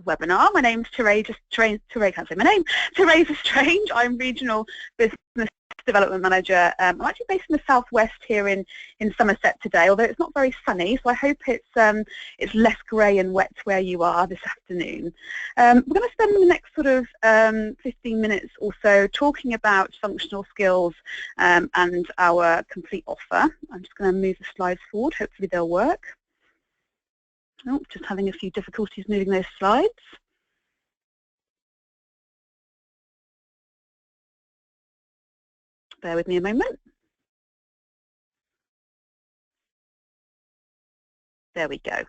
webinar. My name's Teresa Strange. I'm Regional Business Development Manager. I'm actually based in the southwest here in Somerset today, although it's not very sunny, so I hope it's less grey and wet where you are this afternoon. We're going to spend the next sort of 15 minutes or so talking about functional skills and our complete offer. I'm just going to move the slides forward. Hopefully they'll work. Oh, just having a few difficulties moving those slides. Bear with me a moment. There we go.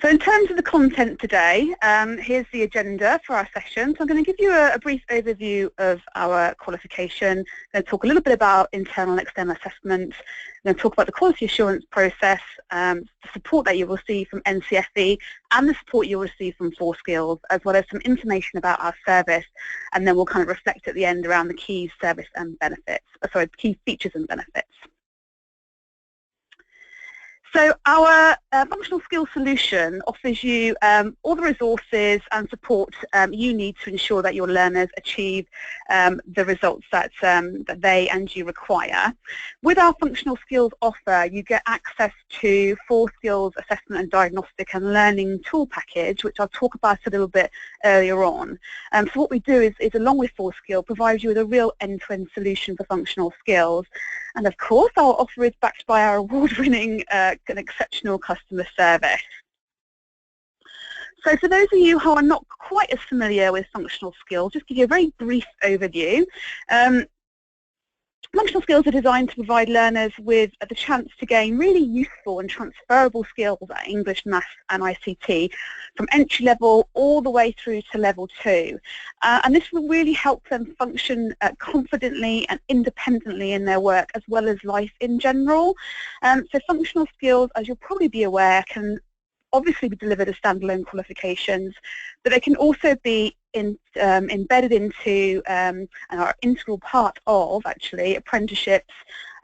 So in terms of the content today, here's the agenda for our session. So I'm going to give you a brief overview of our qualification. I'm going to talk a little bit about internal and external assessment. I'm going to talk about the quality assurance process, the support that you will receive from NCFE and the support you'll receive from 4Skills, as well as some information about our service, and then we'll kind of reflect at the end around the key service and benefits, key features and benefits. So our functional skills solution offers you all the resources and support you need to ensure that your learners achieve the results that they and you require. With our functional skills offer, you get access to 4Skills assessment and diagnostic and learning tool package, which I'll talk about a little bit earlier on. So what we do is along with 4Skills, provide you with a real end-to-end solution for functional skills. And of course, our offer is backed by our award-winning and exceptional customer service. So for those of you who are not quite as familiar with functional skills, just give you a very brief overview. Functional skills are designed to provide learners with the chance to gain really useful and transferable skills at English, Maths and ICT from entry level all the way through to level 2. And this will really help them function confidently and independently in their work as well as life in general. So functional skills, as you'll probably be aware, can obviously be delivered as standalone qualifications, but they can also be embedded into and are an integral part of, actually, apprenticeships.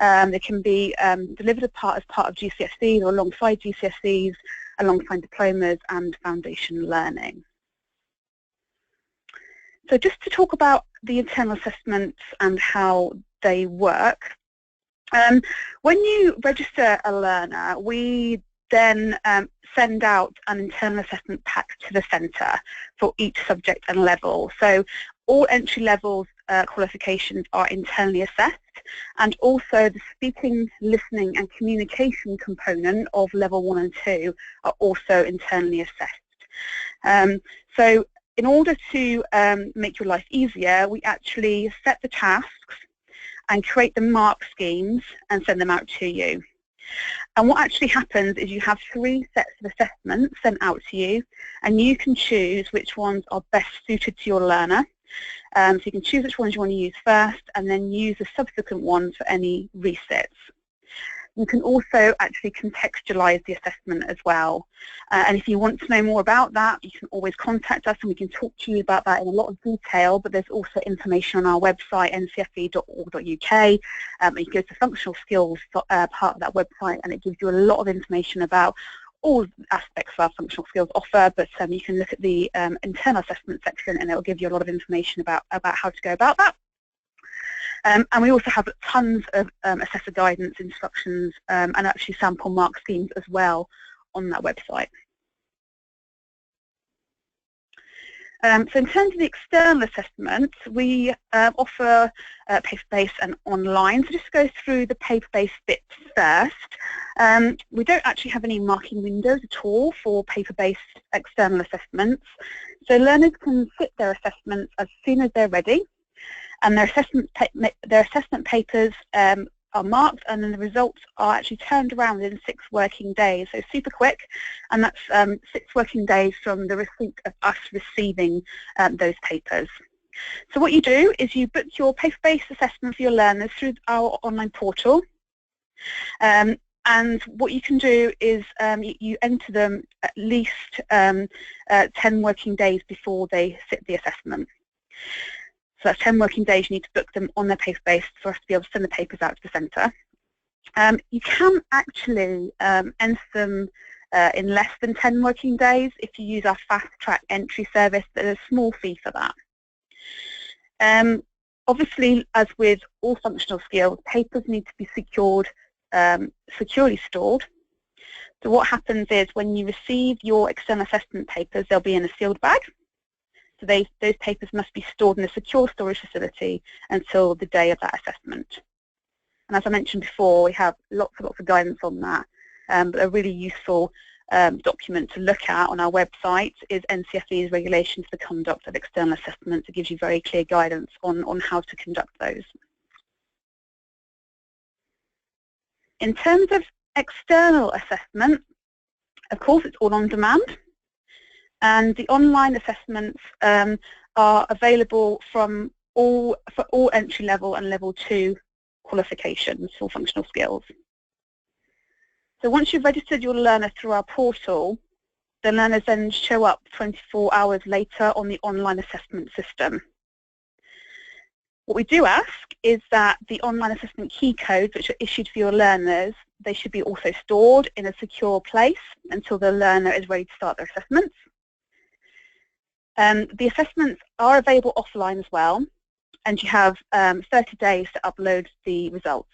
They can be delivered as part of GCSEs or alongside GCSEs, alongside diplomas and foundation learning. So just to talk about the internal assessments and how they work. When you register a learner, we then send out an internal assessment pack to the centre for each subject and level. So all entry levels qualifications are internally assessed, and also the speaking, listening and communication component of level 1 and 2 are also internally assessed. So in order to make your life easier, we actually set the tasks and create the mark schemes and send them out to you. And what actually happens is you have 3 sets of assessments sent out to you, and you can choose which ones are best suited to your learner. So you can choose which ones you want to use first and then use the subsequent ones for any resets. You can also actually contextualize the assessment as well. And if you want to know more about that, you can always contact us and we can talk to you about that in a lot of detail, but there's also information on our website, ncfe.org.uk. You can go to the functional skills part of that website, and it gives you a lot of information about all aspects of our functional skills offer, but you can look at the internal assessment section and it will give you a lot of information about how to go about that. And we also have tons of assessor guidance, instructions, and actually sample mark schemes as well on that website. So in terms of the external assessments, we offer paper-based and online. So just to go through the paper-based bits first. We don't actually have any marking windows at all for paper-based external assessments. So learners can sit their assessments as soon as they're ready, and their assessment papers are marked, and then the results are actually turned around within 6 working days, so super quick, and that's 6 working days from the receipt of us receiving those papers. So what you do is you book your paper-based assessment for your learners through our online portal, and what you can do is you enter them at least 10 working days before they sit the assessment. So that's 10 working days. You need to book them on their paper base for us to be able to send the papers out to the centre. You can actually enter them in less than 10 working days. If you use our fast track entry service, there's a small fee for that. Obviously, as with all functional skills, papers need to be secured, securely stored. So what happens is when you receive your external assessment papers, they'll be in a sealed bag. So those papers must be stored in a secure storage facility until the day of that assessment. And as I mentioned before, we have lots of guidance on that. But a really useful document to look at on our website is NCFE's Regulations for the Conduct of External Assessments. It gives you very clear guidance on how to conduct those. In terms of external assessment, of course, it's all on demand. And the online assessments are available for all entry level and level 2 qualifications for functional skills. So once you've registered your learner through our portal, the learners then show up 24 hours later on the online assessment system. What we do ask is that the online assessment key codes which are issued for your learners, they should be also stored in a secure place until the learner is ready to start their assessments. The assessments are available offline as well, and you have 30 days to upload the results.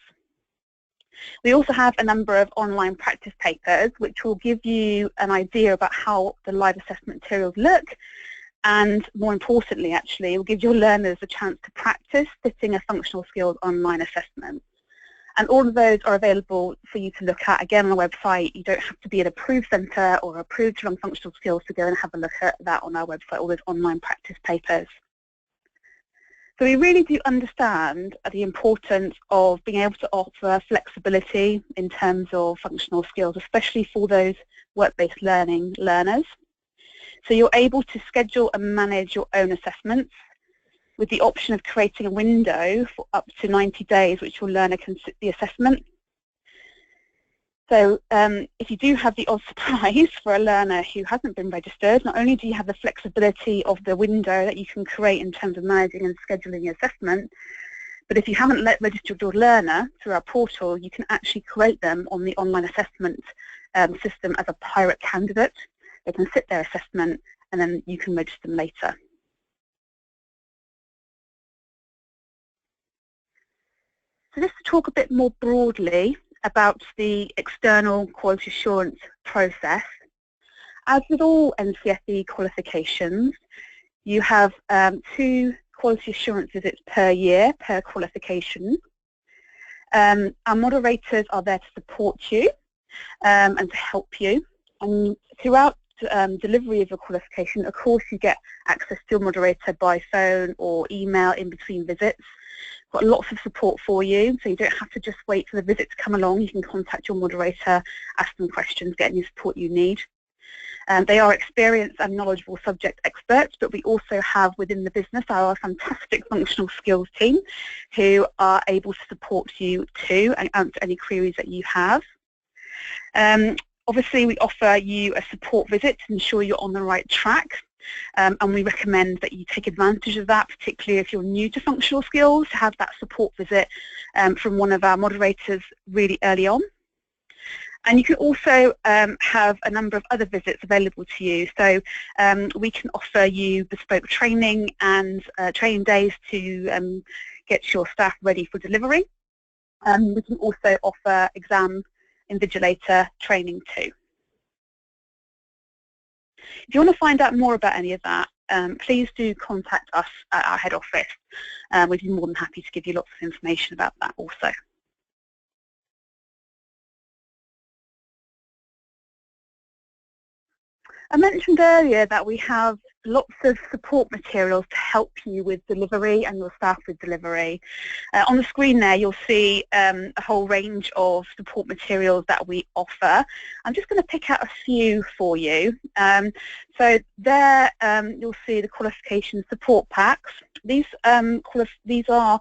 We also have a number of online practice papers which will give you an idea about how the live assessment materials look, and more importantly actually, it will give your learners a chance to practice fitting a functional skills online assessment. And all of those are available for you to look at, again, on our website. You don't have to be an approved centre or approved to run functional skills to go and have a look at that on our website, all those online practice papers. So we really do understand the importance of being able to offer flexibility in terms of functional skills, especially for those work-based learning learners. So you're able to schedule and manage your own assessments with the option of creating a window for up to 90 days which your learner can sit the assessment. So if you do have the odd surprise for a learner who hasn't been registered, not only do you have the flexibility of the window that you can create in terms of managing and scheduling your assessment, but if you haven't registered your learner through our portal, you can actually create them on the online assessment system as a pirate candidate. They can sit their assessment and then you can register them later. So just to talk a bit more broadly about the external quality assurance process. As with all NCFE qualifications, you have 2 quality assurance visits per year per qualification. Our moderators are there to support you and to help you. And throughout delivery of a qualification, of course, you get access to your moderator by phone or email in between visits. Got lots of support for you, so you don't have to just wait for the visit to come along. You can contact your moderator, ask them questions, get any support you need. They are experienced and knowledgeable subject experts, but we also have within the business our fantastic functional skills team who are able to support you too and answer any queries that you have. Obviously, we offer you a support visit to ensure you're on the right track. And we recommend that you take advantage of that, particularly if you're new to functional skills, to have that support visit from one of our moderators really early on. And you can also have a number of other visits available to you. So we can offer you bespoke training and training days to get your staff ready for delivery. We can also offer exam invigilator training too. If you want to find out more about any of that, please do contact us at our head office. We'd be more than happy to give you lots of information about that also. I mentioned earlier that we have lots of support materials to help you with delivery and your staff with delivery. On the screen there you'll see a whole range of support materials that we offer. I'm just going to pick out a few for you. So there you'll see the qualification support packs. These are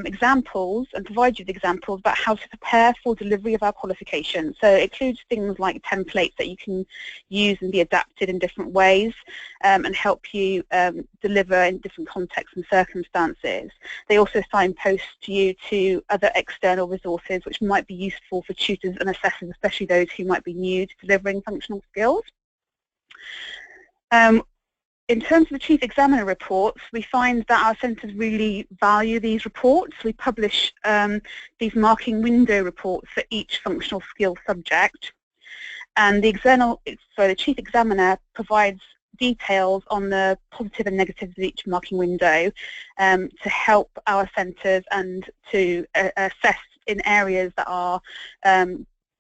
examples and provide you with examples about how to prepare for delivery of our qualification. So it includes things like templates that you can use and be adapted in different ways, and and help you deliver in different contexts and circumstances. They also signpost you to other external resources which might be useful for tutors and assessors, especially those who might be new to delivering functional skills. In terms of the Chief Examiner reports, we find that our centres really value these reports. We publish these marking window reports for each functional skills subject. And the Chief Examiner provides details on the positive and negatives of each marking window to help our centres and to assess in areas that are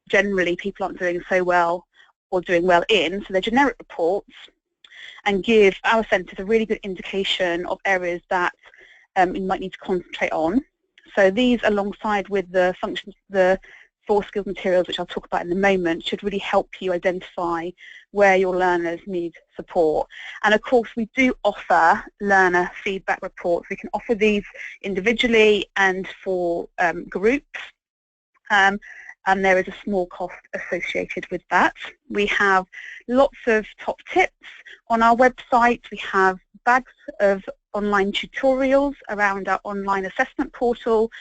generally people aren't doing so well or doing well in. So they're generic reports and give our centres a really good indication of areas that you might need to concentrate on. So these, alongside with the four skills materials, which I'll talk about in a moment, should really help you identify where your learners need support. And of course, we do offer learner feedback reports. We can offer these individually and for groups. And there is a small cost associated with that. We have lots of top tips on our website. We have bags of online tutorials around our online assessment portal,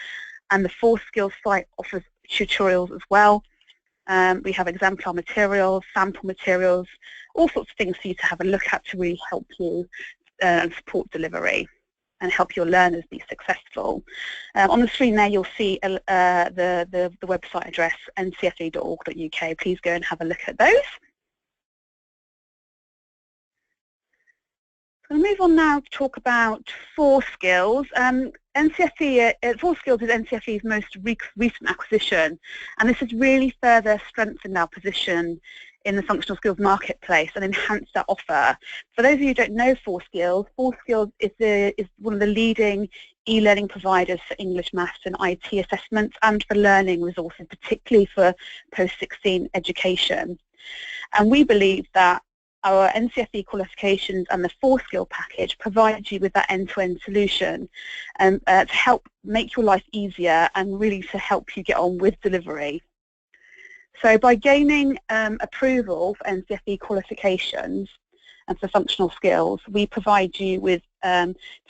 and the 4Skills site offers tutorials as well. We have exemplar materials, sample materials, all sorts of things for you to have a look at to really help you and support delivery and help your learners be successful. On the screen there you'll see the website address, ncfe.org.uk. Please go and have a look at those. We'll move on now to talk about 4Skills. 4Skills is NCFE's most recent acquisition, and this has really further strengthened our position in the functional skills marketplace and enhanced our offer. For those of you who don't know 4Skills, 4Skills is one of the leading e-learning providers for English, Maths and IT assessments and for learning resources, particularly for post-16 education. And we believe that our NCFE qualifications and the 4Skill package provides you with that end-to-end solution to help make your life easier and really to help you get on with delivery. So by gaining approval for NCFE qualifications and for functional skills, we provide you with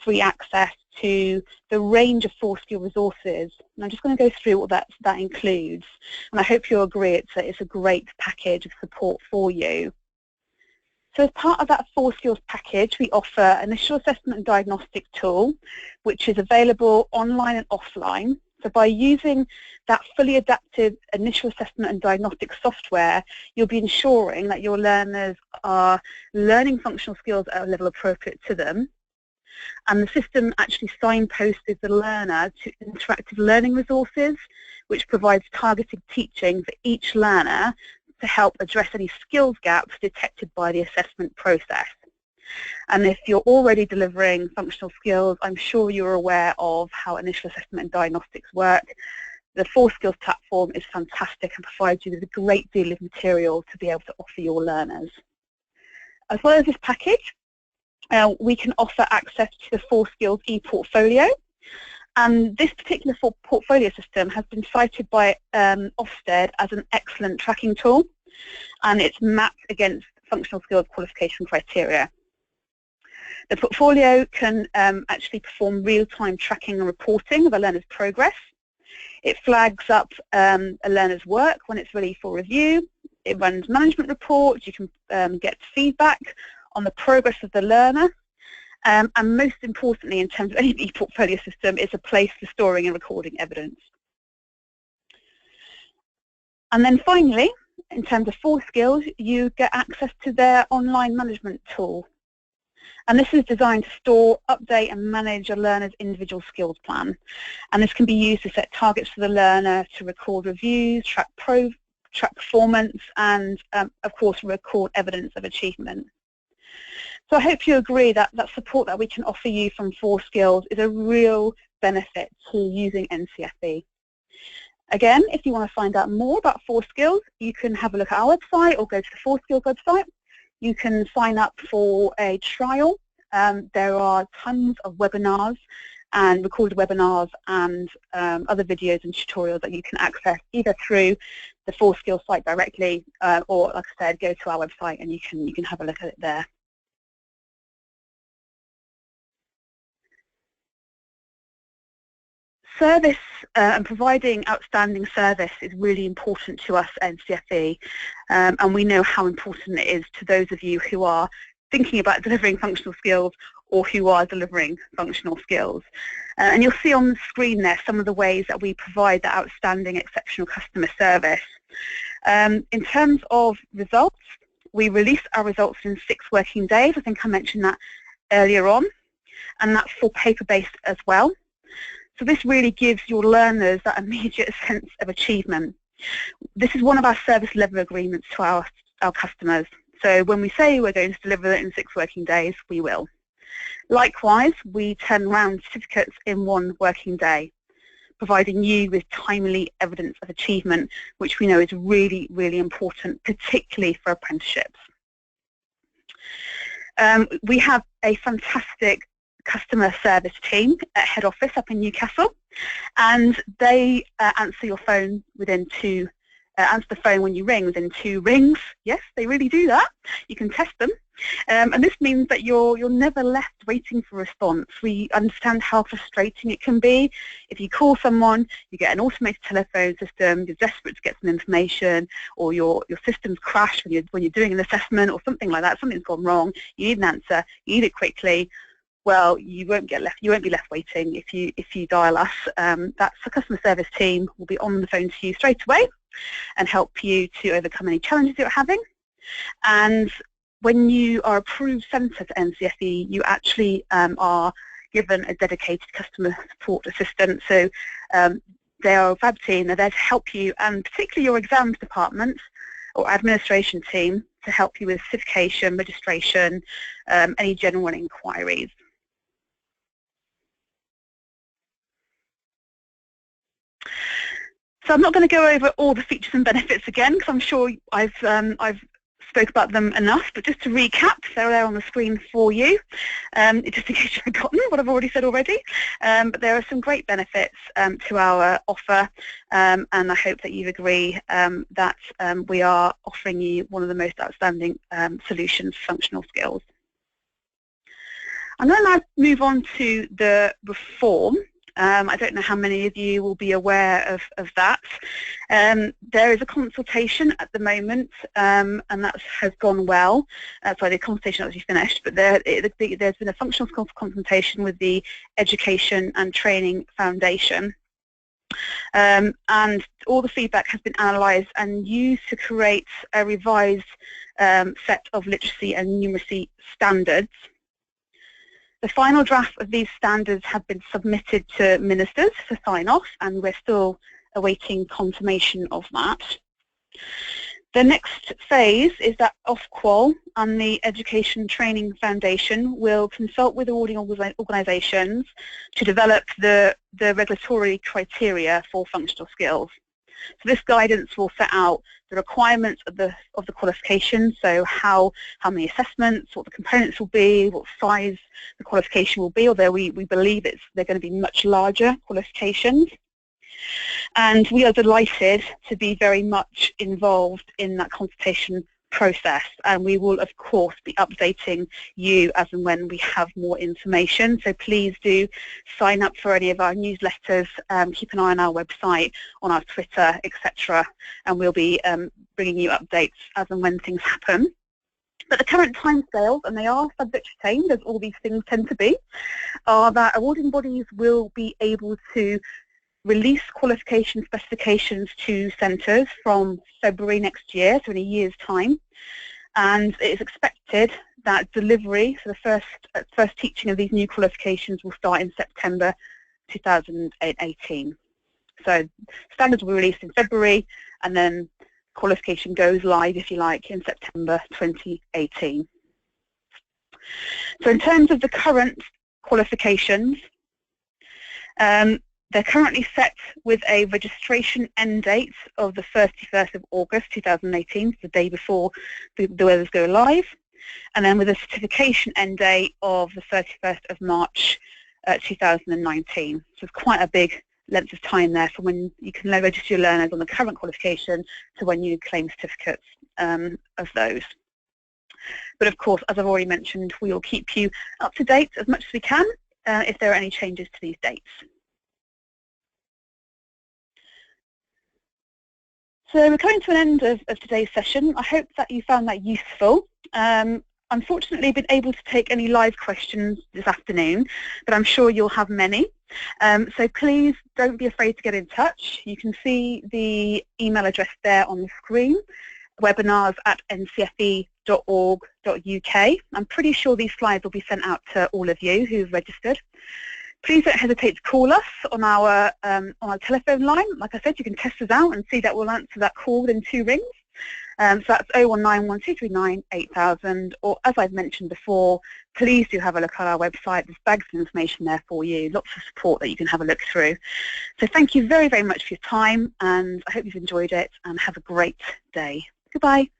free access to the range of 4Skill resources. And I'm just going to go through what that includes. And I hope you'll agree it's a great package of support for you. So as part of that 4Skills package, we offer initial assessment and diagnostic tool, which is available online and offline. So by using that fully adaptive initial assessment and diagnostic software, you'll be ensuring that your learners are learning functional skills at a level appropriate to them. And the system actually signposts the learner to interactive learning resources, which provides targeted teaching for each learner to help address any skills gaps detected by the assessment process. And if you're already delivering functional skills, I'm sure you're aware of how initial assessment and diagnostics work. The 4Skills platform is fantastic and provides you with a great deal of material to be able to offer your learners. As well as this package, we can offer access to the 4Skills ePortfolio. And this particular portfolio system has been cited by Ofsted as an excellent tracking tool, and it's mapped against functional skills qualification criteria. The portfolio can actually perform real-time tracking and reporting of a learner's progress. It flags up a learner's work when it's ready for review. It runs management reports. You can get feedback on the progress of the learner. And most importantly, in terms of any e-portfolio system, it's a place for storing and recording evidence. And then finally, in terms of 4Skills, you get access to their online management tool. And this is designed to store, update and manage a learner's individual skills plan. And this can be used to set targets for the learner, to record reviews, track performance, and of course record evidence of achievement. So I hope you agree that that support that we can offer you from 4Skills is a real benefit to using NCFE. Again, if you want to find out more about 4Skills, you can have a look at our website or go to the 4Skills website. You can sign up for a trial. There are tons of webinars and recorded webinars and other videos and tutorials that you can access either through the 4Skills site directly or, like I said, go to our website and you can have a look at it there. service and providing outstanding service is really important to us at NCFE, and we know how important it is to those of you who are thinking about delivering functional skills or who are delivering functional skills. And you'll see on the screen there some of the ways that we provide that outstanding, exceptional customer service. In terms of results, we release our results in 6 working days. I think I mentioned that earlier on, and that's for paper-based as well. So this really gives your learners that immediate sense of achievement. This is one of our service level agreements to our customers. So when we say we're going to deliver it in 6 working days, we will. Likewise, we turn around certificates in 1 working day, providing you with timely evidence of achievement, which we know is really, really important, particularly for apprenticeships. We have a fantastic customer service team at head office up in Newcastle, and they answer your phone within answer the phone when you ring within 2 rings. Yes, they really do that. You can test them, and this means that you're never left waiting for a response. We understand how frustrating it can be. If you call someone, you get an automated telephone system, you're desperate to get some information, or your system's crashed when you're doing an assessment or something like that. Something's gone wrong. You need an answer. You need it quickly. Well, you won't be left waiting if you dial us. That's the customer service team will be on the phone to you straight away and help you to overcome any challenges you're having. And when you are approved centre to NCFE, you actually are given a dedicated customer support assistant. So they are a fab team. They're there to help you, and particularly your exams department or administration team, to help you with certification, registration, any general inquiries. So I'm not going to go over all the features and benefits again, because I'm sure I've spoke about them enough, but just to recap, they're there on the screen for you, just in case you've forgotten what I've already said already. But there are some great benefits to our offer, and I hope that you agree that we are offering you one of the most outstanding solutions for functional skills. I'm going to now move on to the reform. I don't know how many of you will be aware of that. There is a consultation at the moment, and that has gone well. Sorry, the consultation actually finished, but there's been a functional skills consultation with the Education and Training Foundation. And all the feedback has been analysed and used to create a revised set of literacy and numeracy standards. The final draft of these standards have been submitted to ministers for sign-off, and we're still awaiting confirmation of that. The next phase is that Ofqual and the Education Training Foundation will consult with awarding organisations to develop the regulatory criteria for functional skills. So this guidance will set out the requirements of the qualification, so how many assessments, what the components will be, what size the qualification will be, although we believe they're going to be much larger qualifications. And we are delighted to be very much involved in that consultation process, and we will of course be updating you as and when we have more information. So please do sign up for any of our newsletters, keep an eye on our website, on our Twitter, etc., and we'll be bringing you updates as and when things happen. But the current timescales, and they are subject to change as all these things tend to be, are that awarding bodies will be able to release qualification specifications to centres from February next year, so in a year's time, and it is expected that delivery for the first teaching of these new qualifications will start in September 2018. So standards will be released in February, and then qualification goes live, if you like, in September 2018. So in terms of the current qualifications, they're currently set with a registration end date of the 31st of August 2018, the day before the others go live, and then with a certification end date of the 31st of March 2019. So it's quite a big length of time there from when you can register your learners on the current qualification to when you claim certificates of those. But of course, as I've already mentioned, we will keep you up to date as much as we can if there are any changes to these dates. So we're coming to an end of today's session. I hope that you found that useful. Unfortunately, I've been able to take any live questions this afternoon, but I'm sure you'll have many. So please don't be afraid to get in touch. You can see the email address there on the screen, webinars@ncfe.org.uk. I'm pretty sure these slides will be sent out to all of you who've registered. Please don't hesitate to call us on our telephone line. Like I said, you can test us out and see that we'll answer that call within 2 rings. So that's 01912398000, or as I've mentioned before, please do have a look at our website. There's bags of information there for you, lots of support that you can have a look through. So thank you very, very much for your time, and I hope you've enjoyed it, and have a great day. Goodbye.